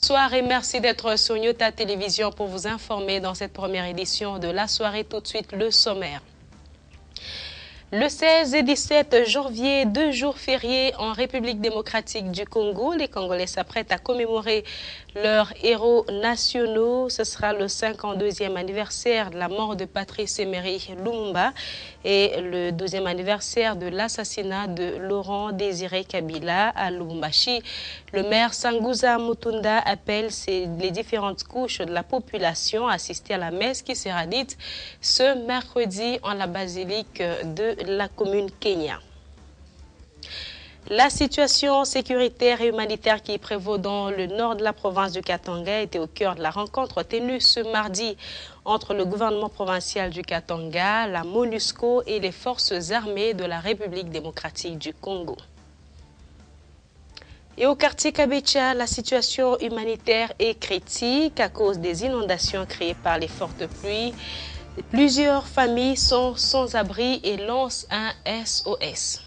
bonsoir et merci d'être sur Nyota Télévision pour vous informer dans cette première édition de la soirée. Tout de suite, le sommaire. Le 16 et 17 janvier, 2 jours fériés en République démocratique du Congo. Les Congolais s'apprêtent à commémorer leurs héros nationaux. Ce sera le 52e anniversaire de la mort de Patrice Emery Lumumba et le 2e anniversaire de l'assassinat de Laurent Désiré Kabila à Lubumbashi. Le maire Sanguza Mutunda appelle les différentes couches de la population à assister à la messe qui sera dite ce mercredi en la basilique de la commune Kenya. La situation sécuritaire et humanitaire qui prévaut dans le nord de la province du Katanga était au cœur de la rencontre tenue ce mardi entre le gouvernement provincial du Katanga, la MONUSCO et les forces armées de la République démocratique du Congo. Et au quartier Kabecha, la situation humanitaire est critique à cause des inondations créées par les fortes pluies. Plusieurs familles sont sans abri et lancent un SOS.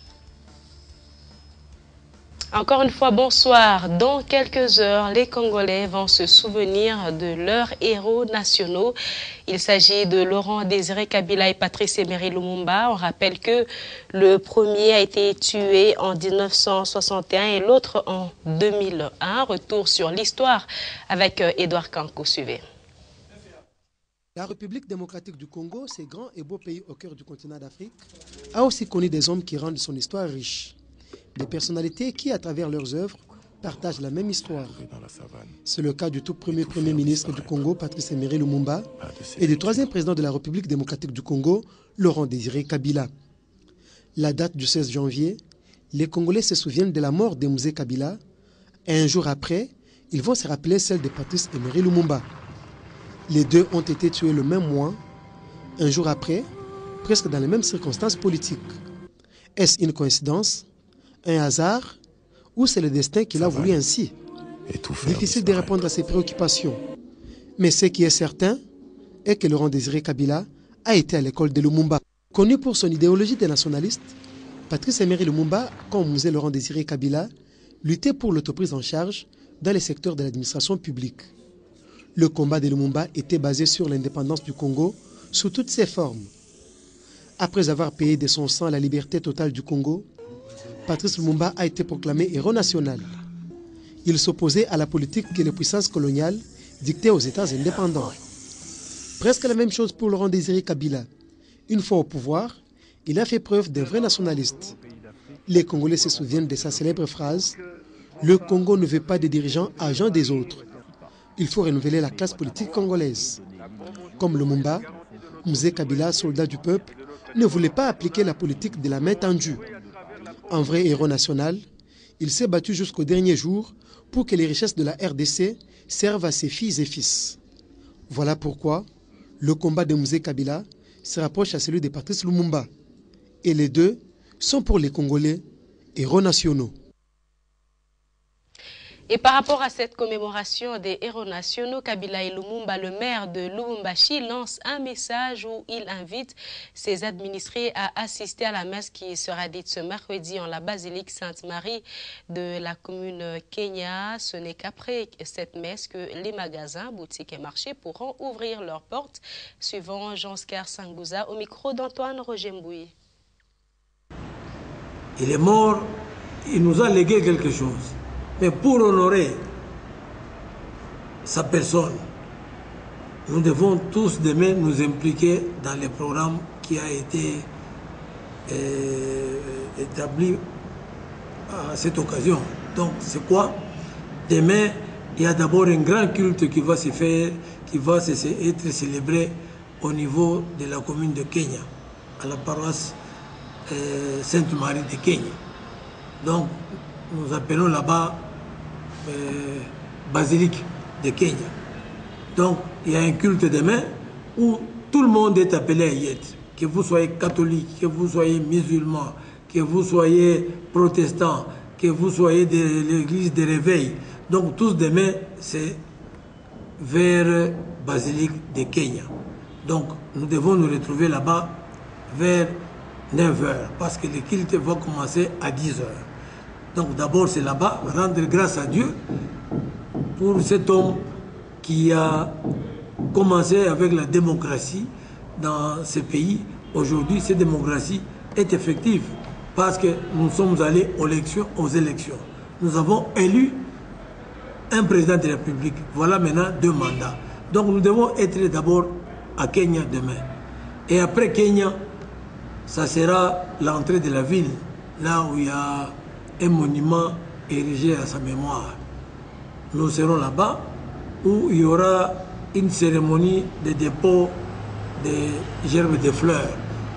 Encore une fois, bonsoir. Dans quelques heures, les Congolais vont se souvenir de leurs héros nationaux. Il s'agit de Laurent Désiré Kabila et Patrice Emery Lumumba. On rappelle que le premier a été tué en 1961 et l'autre en 2001. Retour sur l'histoire avec Edouard Kankou. Suivez. La République démocratique du Congo, ce grand et beau pays au cœur du continent d'Afrique, a aussi connu des hommes qui rendent son histoire riche. Des personnalités qui, à travers leurs œuvres, partagent la même histoire. C'est le cas du tout premier ministre du Congo, Patrice Emery Lumumba, et du troisième président de la République démocratique du Congo, Laurent Désiré Kabila. La date du 16 janvier, les Congolais se souviennent de la mort de Mzee Kabila, et un jour après, ils vont se rappeler celle de Patrice Emery Lumumba. Les deux ont été tués le même mois, un jour après, presque dans les mêmes circonstances politiques. Est-ce une coïncidence, un hasard, ou c'est le destin qui l'a voulu ainsi? Difficile de répondre à ces préoccupations. Mais ce qui est certain est que Laurent Désiré Kabila a été à l'école de Lumumba. Connu pour son idéologie des nationalistes, Patrice Emery Lumumba, comme Mzee Laurent Désiré Kabila, luttait pour l'autoprise en charge dans les secteurs de l'administration publique. Le combat de Lumumba était basé sur l'indépendance du Congo sous toutes ses formes. Après avoir payé de son sang la liberté totale du Congo, Patrice Lumumba a été proclamé héros national. Il s'opposait à la politique que les puissances coloniales dictaient aux États indépendants. Presque la même chose pour Laurent Désiré Kabila. Une fois au pouvoir, il a fait preuve d'un vrai nationaliste. Les Congolais se souviennent de sa célèbre phrase « Le Congo ne veut pas des dirigeants agents des autres. Il faut renouveler la classe politique congolaise. » Comme Lumumba, Mzee Kabila, soldat du peuple, ne voulait pas appliquer la politique de la main tendue. Un vrai héros national, il s'est battu jusqu'au dernier jour pour que les richesses de la RDC servent à ses filles et fils. Voilà pourquoi le combat de Mzee Kabila se rapproche à celui de Patrice Lumumba. Et les deux sont pour les Congolais héros nationaux. Et par rapport à cette commémoration des héros nationaux, Kabila et Lumumba, le maire de Lubumbashi, lance un message où il invite ses administrés à assister à la messe qui sera dite ce mercredi en la basilique Sainte-Marie de la commune Kenya. Ce n'est qu'après cette messe que les magasins, boutiques et marchés pourront ouvrir leurs portes. Suivant Jean-Oscar Sanguza au micro d'Antoine Roger Mbouy. Il est mort, il nous a légué quelque chose. Mais pour honorer sa personne, nous devons tous demain nous impliquer dans le programme qui a été établi à cette occasion. Donc c'est quoi? Demain, il y a d'abord un grand culte qui va se faire, qui va être célébré au niveau de la commune de Kenya, à la paroisse Sainte-Marie de Kenya. Donc nous appelons là-bas basilique de Kenya. Donc il y a un culte demain où tout le monde est appelé à y être. Que vous soyez catholique, que vous soyez musulman, que vous soyez protestant, que vous soyez de l'église de réveil. Donc tous demain c'est vers basilique de Kenya. Donc nous devons nous retrouver là-bas vers 9h parce que le culte va commencer à 10h. Donc d'abord c'est là-bas, rendre grâce à Dieu pour cet homme qui a commencé avec la démocratie dans ce pays. Aujourd'hui, cette démocratie est effective parce que nous sommes allés aux élections. Nous avons élu un président de la République. Voilà maintenant 2 mandats. Donc nous devons être d'abord à Kenya demain. Et après Kenya, ça sera l'entrée de la ville, là où il y a un monument érigé à sa mémoire. Nous serons là-bas, où il y aura une cérémonie de dépôt des gerbes de fleurs,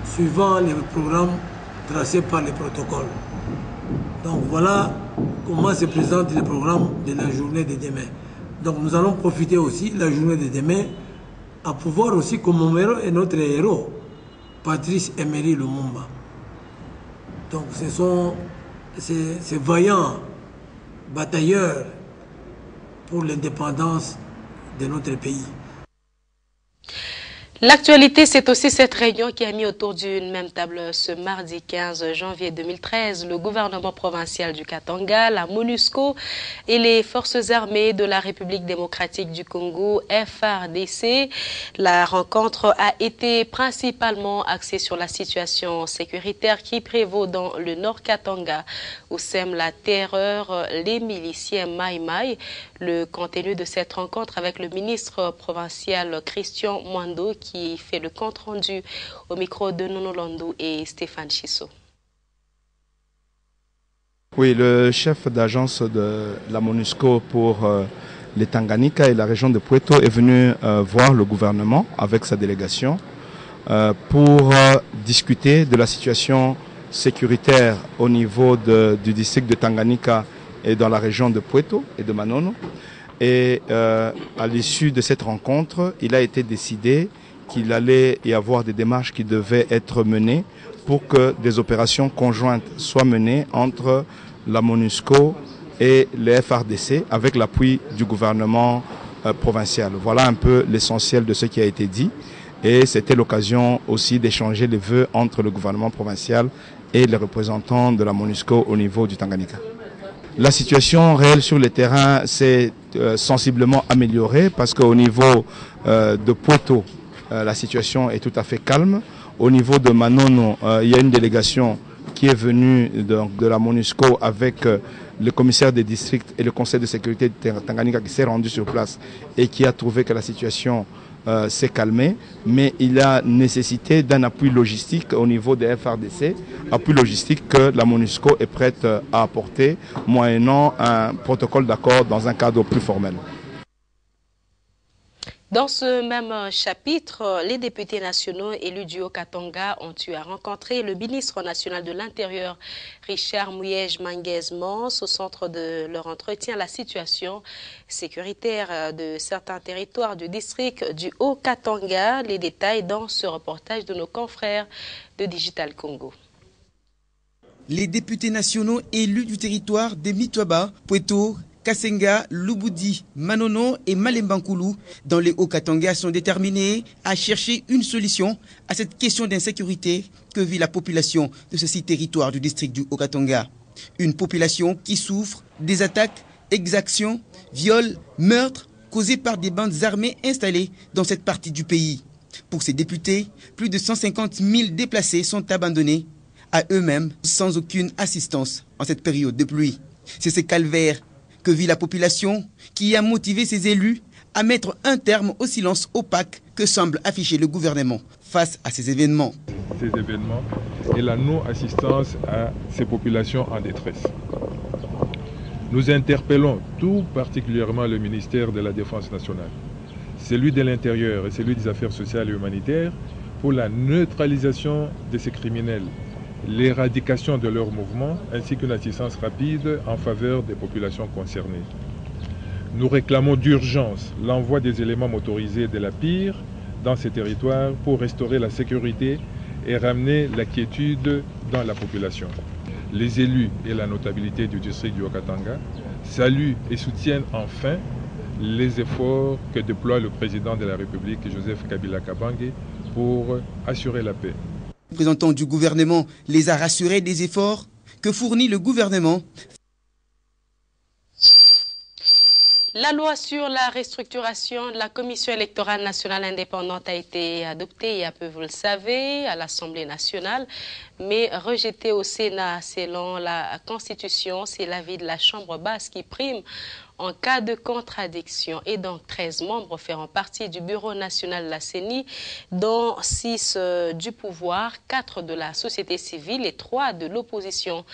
suivant les programmes tracés par les protocoles. Donc voilà comment se présente le programme de la journée de demain. Donc nous allons profiter aussi de la journée de demain à pouvoir aussi commémorer notre héros, Patrice Emery Lumumba. Donc ce sont ces vaillants batailleurs pour l'indépendance de notre pays. L'actualité, c'est aussi cette réunion qui a mis autour d'une même table ce mardi 15 janvier 2013 le gouvernement provincial du Katanga, la MONUSCO et les forces armées de la République démocratique du Congo, FARDC. La rencontre a été principalement axée sur la situation sécuritaire qui prévaut dans le Nord Katanga, où sème la terreur les miliciens Mai Mai. Le contenu de cette rencontre avec le ministre provincial Christian Mwando qui fait le compte rendu au micro de Nono Landou et Stéphane Chisso. Oui, le chef d'agence de la MONUSCO pour les Tanganyika et la région de Puerto est venu voir le gouvernement avec sa délégation pour discuter de la situation sécuritaire au niveau du district de Tanganyika et dans la région de Puerto et de Manono. Et à l'issue de cette rencontre, il a été décidé qu'il allait y avoir des démarches qui devaient être menées pour que des opérations conjointes soient menées entre la MONUSCO et les FARDC avec l'appui du gouvernement provincial. Voilà un peu l'essentiel de ce qui a été dit. Et c'était l'occasion aussi d'échanger les vœux entre le gouvernement provincial et les représentants de la MONUSCO au niveau du Tanganyika. La situation réelle sur le terrain s'est sensiblement améliorée parce qu'au niveau de Puerto, la situation est tout à fait calme. Au niveau de Manono, il y a une délégation qui est venue de la MONUSCO avec le commissaire des districts et le conseil de sécurité de Tanganyika qui s'est rendu sur place et qui a trouvé que la situation s'est calmée, mais il a nécessité d'un appui logistique au niveau des FARDC, appui logistique que la MONUSCO est prête à apporter moyennant un protocole d'accord dans un cadre plus formel. Dans ce même chapitre, les députés nationaux élus du Haut-Katanga ont eu à rencontrer le ministre national de l'Intérieur, Richard Mouyej Manguez-Mons. Au centre de leur entretien, la situation sécuritaire de certains territoires du district du Haut-Katanga. Les détails dans ce reportage de nos confrères de Digital Congo. Les députés nationaux élus du territoire de Mitwaba, Puerto, Kasenga, Lubudi, Manono et Malembankulu dans les Hauts-Katanga sont déterminés à chercher une solution à cette question d'insécurité que vit la population de ce 6 territoires du district du Haut-Katanga. Une population qui souffre des attaques, exactions, viols, meurtres causés par des bandes armées installées dans cette partie du pays. Pour ces députés, plus de 150 000 déplacés sont abandonnés à eux-mêmes sans aucune assistance en cette période de pluie. C'est ce calvaire que vit la population qui a motivé ses élus à mettre un terme au silence opaque que semble afficher le gouvernement face à ces événements. Ces événements et la non-assistance à ces populations en détresse. Nous interpellons tout particulièrement le ministère de la Défense nationale, celui de l'Intérieur et celui des Affaires sociales et humanitaires pour la neutralisation de ces criminels, l'éradication de leurs mouvements ainsi qu'une assistance rapide en faveur des populations concernées. Nous réclamons d'urgence l'envoi des éléments motorisés de la PIR dans ces territoires pour restaurer la sécurité et ramener la quiétude dans la population. Les élus et la notabilité du district du Haut-Katanga saluent et soutiennent enfin les efforts que déploie le président de la République, Joseph Kabila Kabange, pour assurer la paix. Le représentant du gouvernement les a rassurés des efforts que fournit le gouvernement. La loi sur la restructuration de la Commission électorale nationale indépendante a été adoptée il y a peu, vous le savez, à l'Assemblée nationale, mais rejetée au Sénat. Selon la Constitution, c'est l'avis de la Chambre basse qui prime en cas de contradiction. Et donc 13 membres feront partie du Bureau national de la CENI, dont 6 du pouvoir, 4 de la société civile et 3 de l'opposition.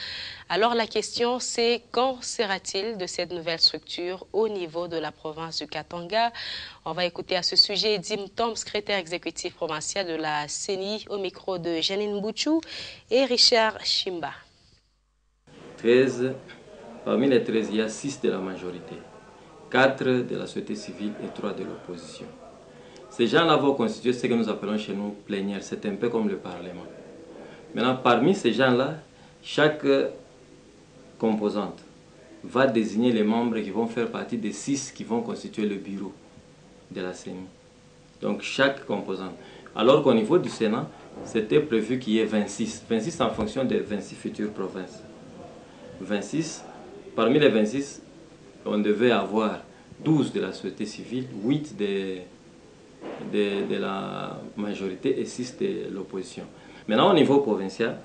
Alors la question c'est quand sera-t-il de cette nouvelle structure au niveau de la province du Katanga? On va écouter à ce sujet Dim Tom, secrétaire exécutif provincial de la CENI, au micro de Janine Bouchou et Richard Chimba. 13. Parmi les 13, il y a 6 de la majorité, 4 de la société civile et 3 de l'opposition. Ces gens-là vont constituer ce que nous appelons chez nous plénière. C'est un peu comme le Parlement. Maintenant, parmi ces gens-là, chaque composante va désigner les membres qui vont faire partie des 6 qui vont constituer le bureau de la CENI. Donc, chaque composante. Alors qu'au niveau du Sénat, c'était prévu qu'il y ait 26. 26 en fonction des 26 futures provinces. 26. Parmi les 26, on devait avoir 12 de la société civile, 8 de la majorité et 6 de l'opposition. Maintenant, au niveau provincial,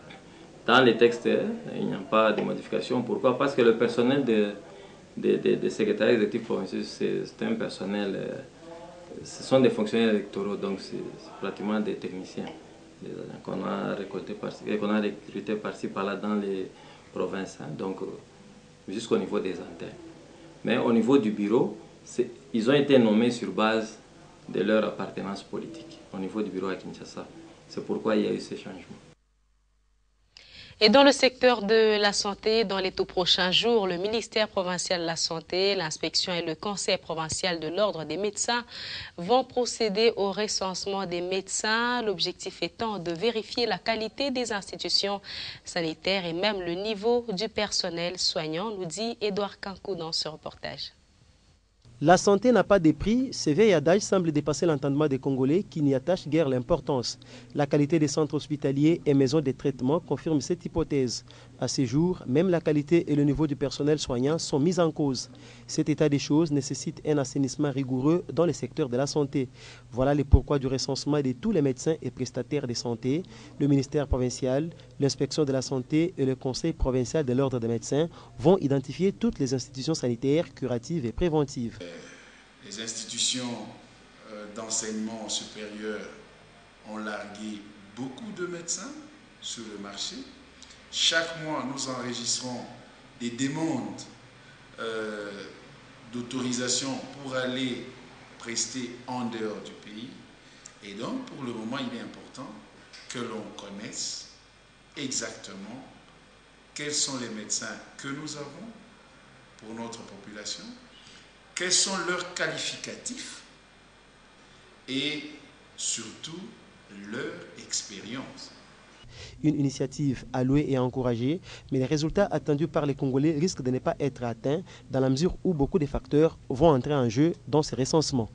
dans les textes, il n'y a pas de modification. Pourquoi? Parce que le personnel des secrétaires exécutifs provinciaux, c'est un personnel, ce sont des fonctionnaires électoraux, donc c'est pratiquement des techniciens qu'on a récoltés qu'on a recrutés par-ci par-là dans les provinces. Donc, jusqu'au niveau des antennes. Mais au niveau du bureau, ils ont été nommés sur base de leur appartenance politique, au niveau du bureau à Kinshasa. C'est pourquoi il y a eu ces changements. Et dans le secteur de la santé, dans les tout prochains jours, le ministère provincial de la Santé, l'inspection et le conseil provincial de l'ordre des médecins vont procéder au recensement des médecins, l'objectif étant de vérifier la qualité des institutions sanitaires et même le niveau du personnel soignant, nous dit Édouard Kankou dans ce reportage. La santé n'a pas de prix, ce vieil adage semble dépasser l'entendement des Congolais qui n'y attachent guère l'importance. La qualité des centres hospitaliers et maisons de traitement confirme cette hypothèse. À ce jour, même la qualité et le niveau du personnel soignant sont mis en cause. Cet état des choses nécessite un assainissement rigoureux dans le secteur de la santé. Voilà les pourquoi du recensement de tous les médecins et prestataires de santé. Le ministère provincial, l'inspection de la santé et le conseil provincial de l'ordre des médecins vont identifier toutes les institutions sanitaires, curatives et préventives. Les institutions d'enseignement supérieur ont largué beaucoup de médecins sur le marché. Chaque mois, nous enregistrons des demandes d'autorisation pour aller prester en dehors du pays. Et donc, pour le moment, il est important que l'on connaisse exactement quels sont les médecins que nous avons pour notre population, quels sont leurs qualificatifs et surtout leur expérience. Une initiative allouée et encouragée, mais les résultats attendus par les Congolais risquent de ne pas être atteints dans la mesure où beaucoup de facteurs vont entrer en jeu dans ces recensements.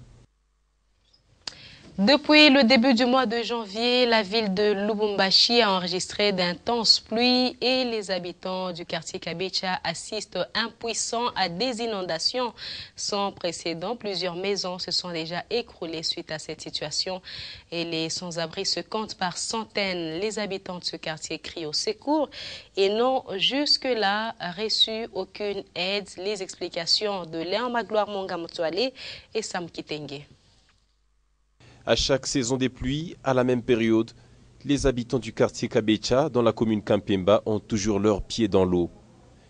Depuis le début du mois de janvier, la ville de Lubumbashi a enregistré d'intenses pluies et les habitants du quartier Kabecha assistent impuissants à des inondations sans précédent. Plusieurs maisons se sont déjà écroulées suite à cette situation et les sans-abri se comptent par centaines. Les habitants de ce quartier crient au secours et n'ont jusque-là reçu aucune aide. Les explications de Léon Magloire Mongamotouale et Sam Kitenge. À chaque saison des pluies, à la même période, les habitants du quartier Kabecha, dans la commune Kampemba, ont toujours leurs pieds dans l'eau.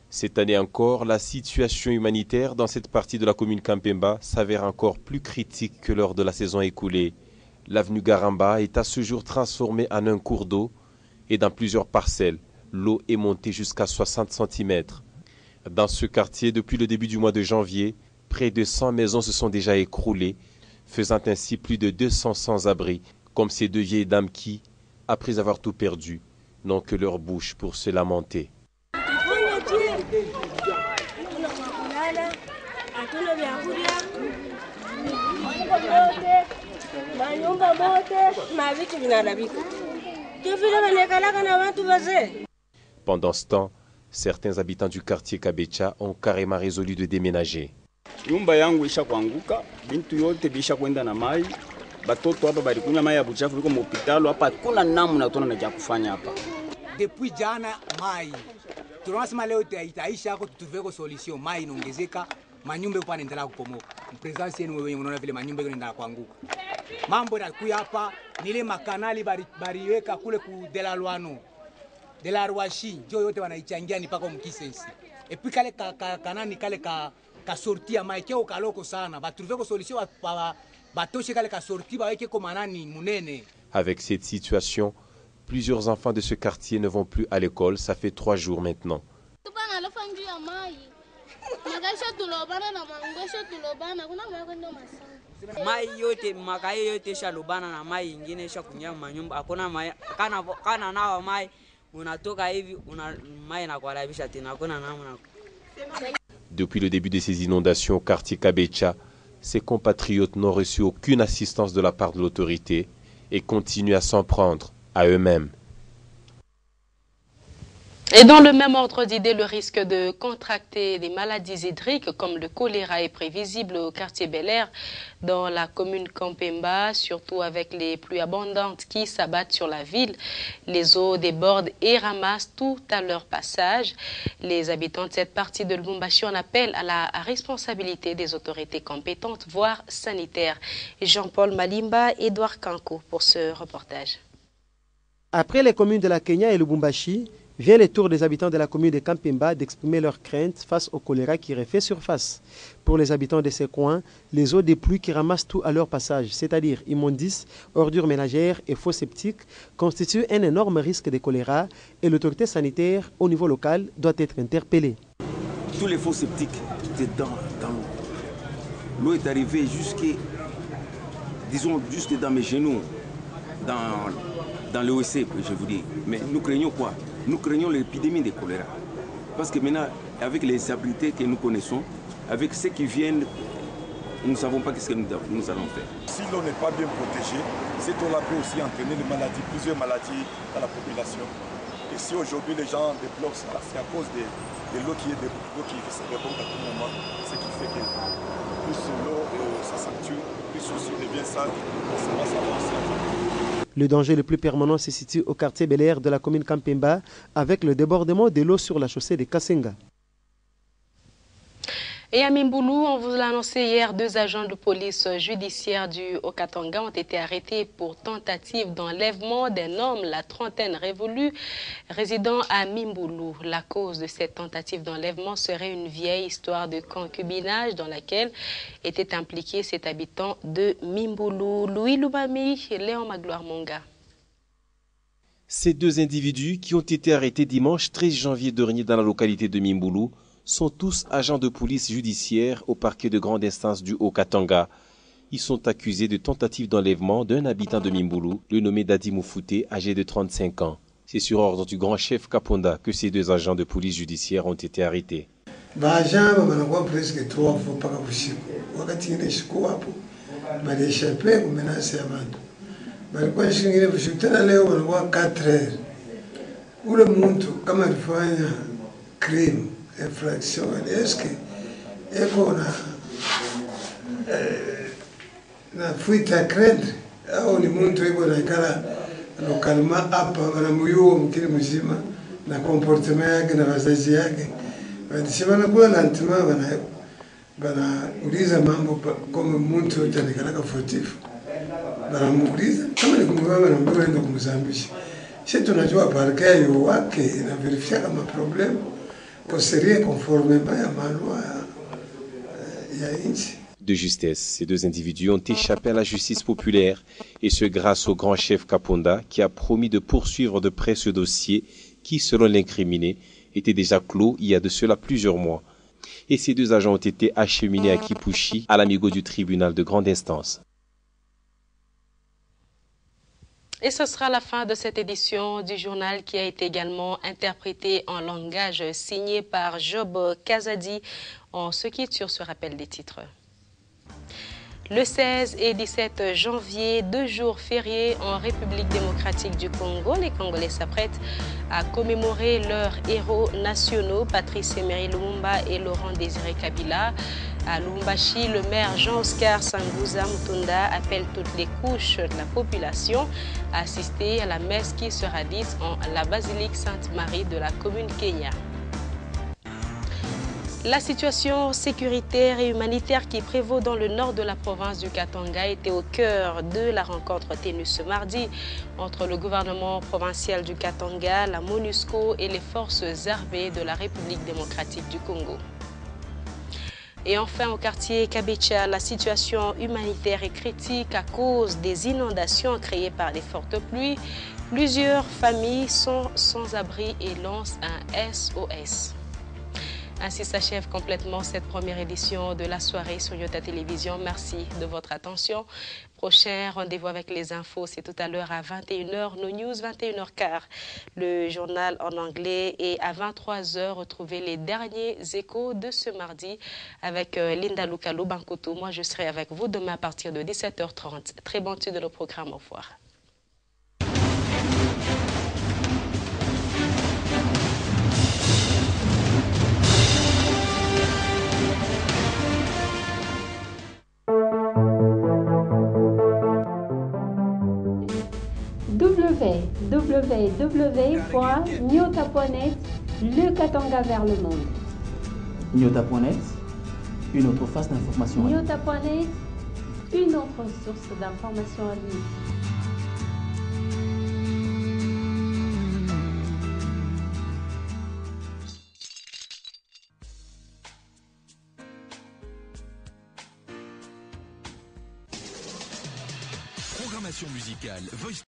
Cette année encore, la situation humanitaire dans cette partie de la commune Kampemba s'avère encore plus critique que lors de la saison écoulée. L'avenue Garamba est à ce jour transformée en un cours d'eau et dans plusieurs parcelles, l'eau est montée jusqu'à 60 cm. Dans ce quartier, depuis le début du mois de janvier, près de 100 maisons se sont déjà écroulées, faisant ainsi plus de 200 sans-abri, comme ces deux vieilles dames qui, après avoir tout perdu, n'ont que leur bouche pour se lamenter. Pendant ce temps, certains habitants du quartier Kabecha ont carrément résolu de déménager. Nyumba yangu isha kuanguka, bintu yote bisha kwenda na mai. Batoto hapa balikunywa mai ya buchafu liko hospitali hapa, kuna namna tunaona cha kufanya hapa. Depuis jana mai. Tunasema leo itaisha yako tutuveko solution, mai inaongezeka, manyumba upa naendelea kupomoka. Presence yenu wewe unaona vile manyumba yanaendelea kuanguka. Mambo yanakuja hapa nile makanali bariweka kule ku Delaluano. Delaruashi, ndio yote wanaichangia ni paka mkisensi. Et puis kale kanani kale ka sortie ya mai kio kaloko sana. Batuveko solution batoshe kale ka sortie baweke ko manani munene. Avec cette situation, plusieurs enfants de ce quartier ne vont plus à l'école, ça fait 3 jours maintenant. Mai yote makai yote shalubana na mai ingine shakunya manyumba hakuna mai kana nao mai unatoka hivi una mai na kuharibisha tena hakuna namna. Depuis le début de ces inondations au quartier Kabecha, ses compatriotes n'ont reçu aucune assistance de la part de l'autorité et continuent à s'en prendre à eux-mêmes. Et dans le même ordre d'idée, le risque de contracter des maladies hydriques comme le choléra est prévisible au quartier Bel-Air dans la commune Kampemba, surtout avec les pluies abondantes qui s'abattent sur la ville. Les eaux débordent et ramassent tout à leur passage. Les habitants de cette partie de Lubumbashi en appellent à la responsabilité des autorités compétentes, voire sanitaires. Jean-Paul Malimba, Edouard Kanko pour ce reportage. Après les communes de la Kenya et Lubumbashi, vient le tour des habitants de la commune de Kampemba d'exprimer leurs craintes face au choléra qui refait surface. Pour les habitants de ces coins, les eaux des pluies qui ramassent tout à leur passage, c'est-à-dire immondices, ordures ménagères et faux septiques, constituent un énorme risque de choléra et l'autorité sanitaire au niveau local doit être interpellée. Tous les faux septiques étaient dans l'eau. L'eau est arrivée jusque dans mes genoux, dans l'OEC, je vous dis. Mais nous craignons quoi? Nous craignons l'épidémie de choléra. Parce que maintenant, avec les habiletés que nous connaissons, avec ceux qui viennent, nous ne savons pas ce que nous allons faire. Si l'on n'est pas bien protégé, cette eau-là peut aussi entraîner des maladies, plusieurs maladies dans la population. Et si aujourd'hui les gens débloquent ça, c'est à cause de l'eau qui se déborde à tout moment. Ce qui fait que plus l'eau s'accentue, plus aussi devient sale, forcément ça va aussi affecter. Le danger le plus permanent se situe au quartier Bel-Air de la commune Kampemba avec le débordement de l'eau sur la chaussée de Kasenga. Et à Mimboulou, on vous l'a annoncé hier, 2 agents de police judiciaire du Haut-Katanga ont été arrêtés pour tentative d'enlèvement d'un homme, la trentaine révolue, résidant à Mimboulou. La cause de cette tentative d'enlèvement serait une vieille histoire de concubinage dans laquelle était impliqué cet habitant de Mimboulou. Louis Loubami et Léon Magloire Monga. Ces 2 individus qui ont été arrêtés dimanche 13 janvier dernier dans la localité de Mimboulou sont tous agents de police judiciaire au parquet de grande instance du Haut-Katanga. Ils sont accusés de tentative d'enlèvement d'un habitant de Mimboulou, le nommé Dadi Moufouté, âgé de 35 ans. C'est sur ordre du grand chef Kaponda que ces 2 agents de police judiciaire ont été arrêtés. Infraction, est-ce que eko na fuite à craindre au ni muntu eko na ikala localement hapa wanamuyuo mkili mzima na comportement yake na wazazi yake wanasema na kwa lantima bana uliza mambo kama muntu utanikana furtif banamuuliza kama ni kumwona na mbona ndo kumzambisha sisi tunajua parquet yo wake na verifia kama problem. De justesse, ces 2 individus ont échappé à la justice populaire et ce grâce au grand chef Kaponda qui a promis de poursuivre de près ce dossier qui, selon l'incriminé, était déjà clos il y a de cela plusieurs mois. Et ces 2 agents ont été acheminés à Kipushi, à l'amigo du tribunal de grande instance. Et ce sera la fin de cette édition du journal qui a été également interprétée en langage signé par Job Kazadi. On se quitte sur ce rappel des titres. Le 16 et 17 janvier, 2 jours fériés en République démocratique du Congo, les Congolais s'apprêtent à commémorer leurs héros nationaux, Patrice Emery Lumumba et Laurent Désiré Kabila. À Lubumbashi, le maire Jean-Oscar Sanguza Mutunda appelle toutes les couches de la population à assister à la messe qui sera dite en la basilique Sainte-Marie de la commune Kenya. La situation sécuritaire et humanitaire qui prévaut dans le nord de la province du Katanga était au cœur de la rencontre tenue ce mardi entre le gouvernement provincial du Katanga, la MONUSCO et les forces armées de la République démocratique du Congo. Et enfin, au quartier Kabecha, la situation humanitaire est critique à cause des inondations créées par les fortes pluies. Plusieurs familles sont sans abri et lancent un SOS. Ainsi s'achève complètement cette première édition de la soirée sur Nyota Télévision. Merci de votre attention. Prochain rendez-vous avec les infos, c'est tout à l'heure à 21h, nos news 21h15, le journal en anglais, et à 23h, retrouvez les derniers échos de ce mardi avec Linda Lukalo Bankoto. Moi, je serai avec vous demain à partir de 17h30. Très bon suite de nos programmes. Au revoir. www.nyota.net, le Katanga vers le monde. Nyota.net, une autre face d'information. Nyota.net, une autre source d'information à lui. Programmation musicale, voice